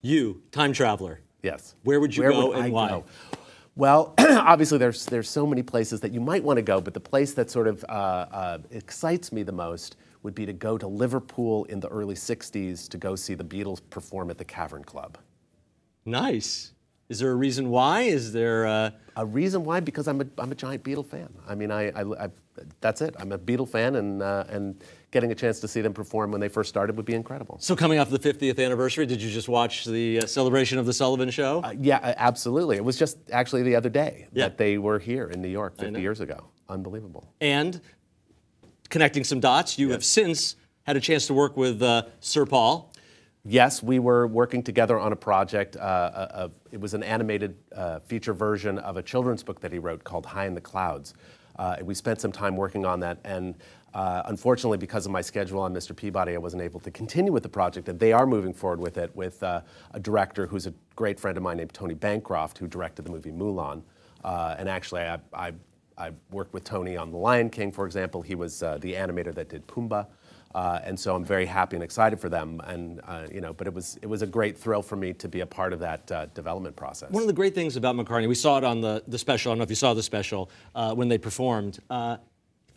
You, time traveler. Yes. Where would you go and why? Go? Well, obviously there's so many places that you might want to go, but the place that sort of excites me the most would be to go to Liverpool in the early 60s to go see the Beatles perform at the Cavern Club. Nice. Is there a reason why? Is there a reason why? Because I'm a giant Beatle fan. I mean, that's it. I'm a Beatle fan, and getting a chance to see them perform when they first started would be incredible. So coming off the 50th anniversary, did you just watch the celebration of the Sullivan Show? Yeah, absolutely. It was just actually the other day that they were here in New York 50 years ago. Unbelievable. And connecting some dots, you have since had a chance to work with Sir Paul. Yes, we were working together on a project. It was an animated feature version of a children's book that he wrote called High in the Clouds. We spent some time working on that, and unfortunately, because of my schedule on Mr. Peabody, I wasn't able to continue with the project, and they are moving forward with it with a director who's a great friend of mine named Tony Bancroft, who directed the movie Mulan. And actually, I worked with Tony on The Lion King, for example. He was the animator that did Pumbaa. And so I'm very happy and excited for them, and but it was a great thrill for me to be a part of that development process. One of the great things about McCartney, we saw it on the special. I don't know if you saw the special when they performed.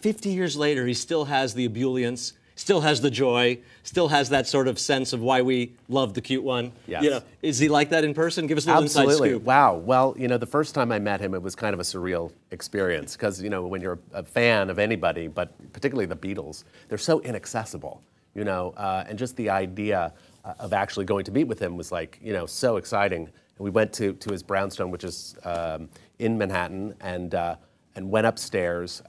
50 years later, he still has the ebullience, still has the joy, still has that sort of sense of why we love the cute one. Yes. Is he like that in person? Give us a little inside scoop. Wow. Well, the first time I met him, it was kind of a surreal experience because, when you're a fan of anybody, but particularly the Beatles, they're so inaccessible, and just the idea of actually going to meet with him was like, so exciting. And we went to his brownstone, which is in Manhattan, and went upstairs.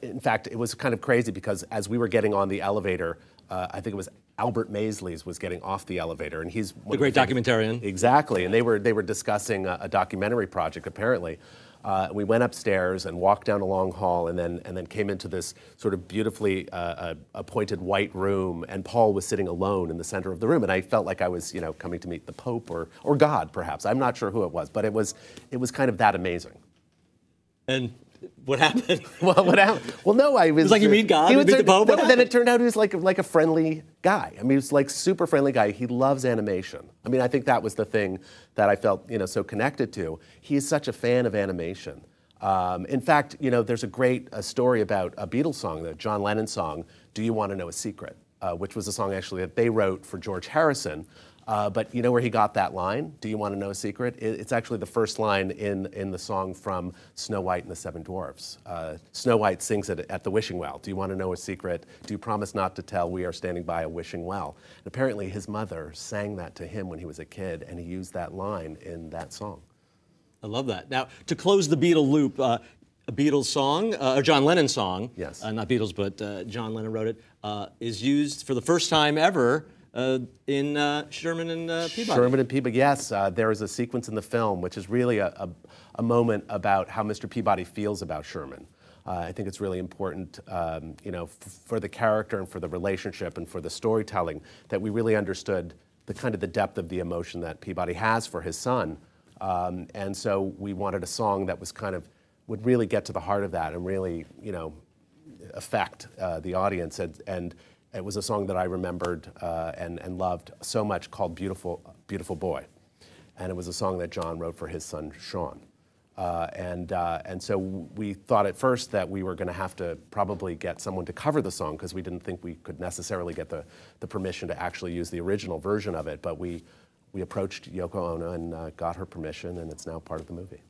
In fact, it was kind of crazy because as we were getting on the elevator, I think it was Albert Maisleys was getting off the elevator, and he's the great documentarian. Exactly, and they were discussing a documentary project apparently. We went upstairs and walked down a long hall, and then came into this sort of beautifully appointed white room, and Paul was sitting alone in the center of the room, and I felt like I was coming to meet the Pope or God perhaps. I'm not sure who it was, but it was kind of that amazing. And what happened? Well, what happened? Well, no, I was. It was like you meet God, you meet the Pope. No, then it turned out he was like a friendly guy. I mean, he was like super friendly guy. He loves animation. I mean, I think that was the thing that I felt so connected to. He is such a fan of animation. In fact, there's a great story about a Beatles song, the John Lennon song, "Do You Want to Know a Secret," which was a song actually that they wrote for George Harrison. But you know where he got that line? Do you want to know a secret? It's actually the first line in the song from Snow White and the Seven Dwarfs. Snow White sings it at the wishing well. Do you want to know a secret? Do you promise not to tell? We are standing by a wishing well. And apparently his mother sang that to him when he was a kid, and he used that line in that song. I love that. Now, to close the Beatle loop, a Beatles song, a John Lennon song, yes, not Beatles, but John Lennon wrote it, is used for the first time ever in Sherman and Peabody. Sherman and Peabody, yes. There is a sequence in the film which is really a moment about how Mr. Peabody feels about Sherman. I think it's really important, for the character and for the relationship and for the storytelling that we really understood the depth of the emotion that Peabody has for his son. And so we wanted a song that was would really get to the heart of that and really, affect the audience. And it was a song that I remembered and loved so much called Beautiful, Beautiful Boy. And it was a song that John wrote for his son, Sean. And so we thought at first that we were going to have to probably get someone to cover the song because we didn't think we could necessarily get the permission to actually use the original version of it. But we approached Yoko Ono and got her permission, and it's now part of the movie.